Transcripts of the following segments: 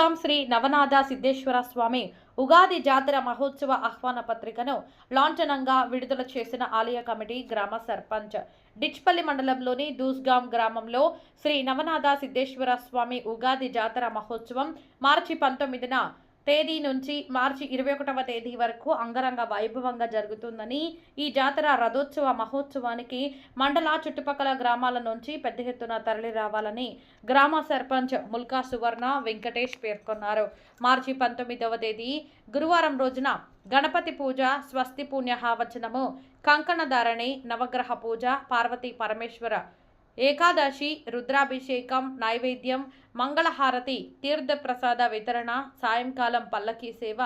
దుస్గాం శ్రీ నవనాథ సిద్ధేశ్వర స్వామి ఉగాది జాతర మహోత్సవ ఆహ్వాన పత్రికను లాంఛనంగా విడుదల చేసిన ఆలయ కమిటీ గ్రామ సర్పంచ్. డిచ్పల్లి మండలంలోని దూస్గాం గ్రామంలో శ్రీ నవనాథ సిద్ధేశ్వర స్వామి ఉగాది జాతర మహోత్సవం మార్చి 19న తేదీ నుంచి మార్చి 21వ తేదీ వరకు అంగరంగ వైభవంగా జరుగుతుందని, ఈ జాతర రథోత్సవ మహోత్సవానికి మండల చుట్టుపక్కల గ్రామాల నుంచి పెద్ద ఎత్తున తరలి రావాలని గ్రామ సర్పంచ్ ముల్కా సువర్ణ వెంకటేష్ పేర్కొన్నారు. మార్చి 19వ తేదీ గురువారం రోజున గణపతి పూజ, స్వస్తి పుణ్యహావచనము, కంకణధారణి, నవగ్రహ పూజ, పార్వతీ పరమేశ్వర ఏకాదశి, రుద్రాభిషేకం, నైవేద్యం, మంగళహారతి, తీర్థప్రసాద వితరణ, సాయంకాలం పల్లకీ సేవ,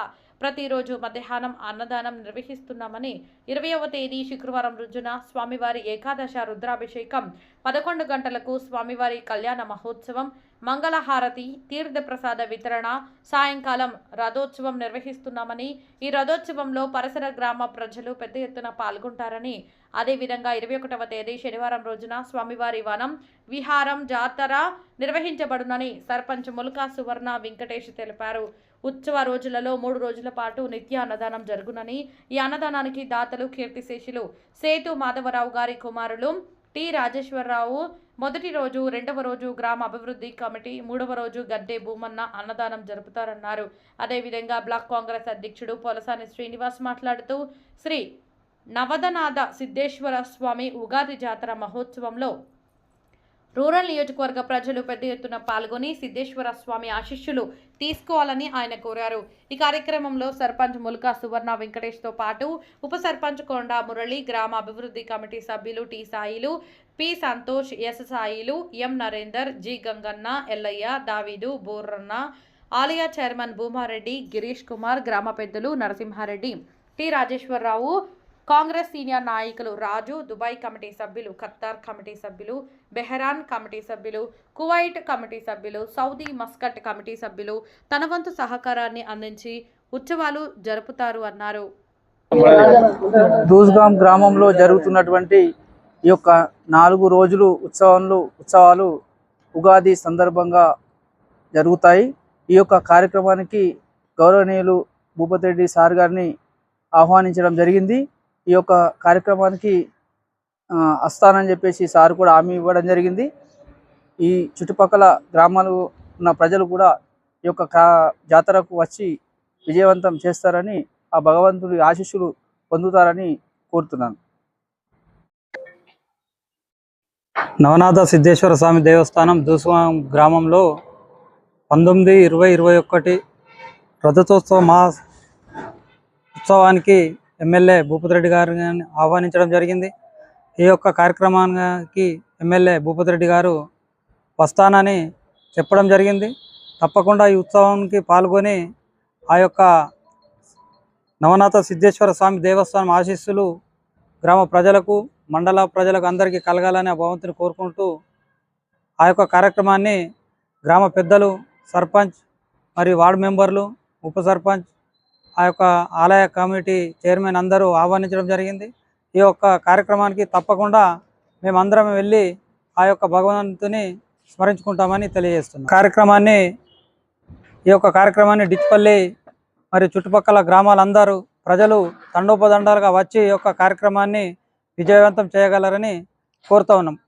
ప్రతిరోజు మధ్యాహ్నం అన్నదానం నిర్వహిస్తున్నామని, 20వ తేదీ శుక్రవారం రోజున స్వామివారి ఏకాదశ రుద్రాభిషేకం, 11 గంటలకు స్వామివారి కళ్యాణ మహోత్సవం, మంగళహారతి, తీర్థప్రసాద వితరణ, సాయంకాలం రథోత్సవం నిర్వహిస్తున్నామని, ఈ రథోత్సవంలో పరిసర గ్రామ ప్రజలు పెద్ద ఎత్తున పాల్గొంటారని, అదేవిధంగా 21వ తేదీ శనివారం రోజున స్వామివారి వనం విహారం జాతర నిర్వహించబడునని సర్పంచ్ ముల్కా సువర్ణ వెంకటేష్ తెలిపారు. ఉత్సవ రోజులలో 3 రోజుల పాటు నిత్య అన్నదానం జరుగునని, ఈ అన్నదానానికి దాతలు కీర్తిశేషులు సేతు మాధవరావు గారి కుమారులు టి రాజేశ్వరరావు మొదటి రోజు, 2వ రోజు గ్రామ అభివృద్ధి కమిటీ, 3వ రోజు గడ్డే భూమన్న అన్నదానం జరుపుతారన్నారు. అదేవిధంగా బ్లాక్ కాంగ్రెస్ అధ్యక్షుడు పొలసాని శ్రీనివాస్ మాట్లాడుతూ శ్రీ నవదనాథ సిద్ధేశ్వర స్వామి ఉగాది జాతర మహోత్సవంలో రూరల్ నియోజకవర్గ ప్రజలు పెద్ద ఎత్తున పాల్గొని సిద్ధేశ్వర స్వామి ఆశీస్సులు తీసుకోవాలని ఆయన కోరారు. ఈ కార్యక్రమంలో సర్పంచ్ ముల్కా సువర్ణ వెంకటేష్తో పాటు ఉప సర్పంచ్ కొండా మురళి, గ్రామ అభివృద్ధి కమిటీ సభ్యులు T Sailu, P Santosh, S Sailu, M Narender, G Ganganna, Yellaiah, Daveedu, Borranna, ఆలయ చైర్మన్ భూమారెడ్డి, గిరీష్ కుమార్, గ్రామ పెద్దలు నరసింహారెడ్డి, టి రాజేశ్వరరావు, కాంగ్రెస్ సీనియర్ నాయకులు రాజు, దుబాయ్ కమిటీ సభ్యులు, ఖత్తార్ కమిటీ సభ్యులు, బెహరాన్ కమిటీ సభ్యులు, కువైట్ కమిటీ సభ్యులు, సౌదీ మస్కట్ కమిటీ సభ్యులు తన వంతు సహకారాన్ని అందించి ఉత్సవాలు జరుపుతారు అన్నారు. దూస్గాం గ్రామంలో జరుగుతున్నటువంటి ఈ యొక్క 4 రోజులు ఉత్సవాలు ఉగాది సందర్భంగా జరుగుతాయి. ఈ యొక్క కార్యక్రమానికి గౌరవనీయులు భూపతి రెడ్డి సార్ గారిని ఆహ్వానించడం జరిగింది. ఈ యొక్క కార్యక్రమానికి వస్తానని చెప్పేసి సార్ కూడా హామీ ఇవ్వడం జరిగింది. ఈ చుట్టుపక్కల గ్రామాలు ఉన్న ప్రజలు కూడా ఈ యొక్క జాతరకు వచ్చి విజయవంతం చేస్తారని, ఆ భగవంతుడి ఆశీస్సులు పొందుతారని కోరుతున్నాను. నవనాథ సిద్ధేశ్వర స్వామి దేవస్థానం దూస్గాం గ్రామంలో 19, 20, 21 రథోత్సవ ఉత్సవానికి ఎమ్మెల్యే భూపతి రెడ్డి గారిని ఆహ్వానించడం జరిగింది. ఈ యొక్క కార్యక్రమానికి ఎమ్మెల్యే భూపతి రెడ్డి గారు వస్తానని చెప్పడం జరిగింది. తప్పకుండా ఈ ఉత్సవానికి పాల్గొని ఆ యొక్క నవనాథ సిద్ధేశ్వర స్వామి దేవస్థానం ఆశీస్సులు గ్రామ ప్రజలకు, మండల ప్రజలకు అందరికీ కలగాలని ఆ భగవంతుని కోరుకుంటూ ఆ యొక్క కార్యక్రమాన్ని గ్రామ పెద్దలు, సర్పంచ్ మరియు వార్డు మెంబర్లు, ఉప సర్పంచ్, ఆ యొక్క ఆలయ కమిటీ చైర్మన్ అందరూ ఆహ్వానించడం జరిగింది. ఈ యొక్క కార్యక్రమానికి తప్పకుండా మేమందరం వెళ్ళి ఆ యొక్క భగవంతుని స్మరించుకుంటామని తెలియజేస్తున్నాం. ఈ యొక్క కార్యక్రమాన్ని డిచ్పల్లి మరియు చుట్టుపక్కల గ్రామాలందరూ ప్రజలు తండోపదండాలుగా వచ్చి ఈ యొక్క కార్యక్రమాన్ని విజయవంతం చేయగలరని కోరుతూ ఉన్నాం.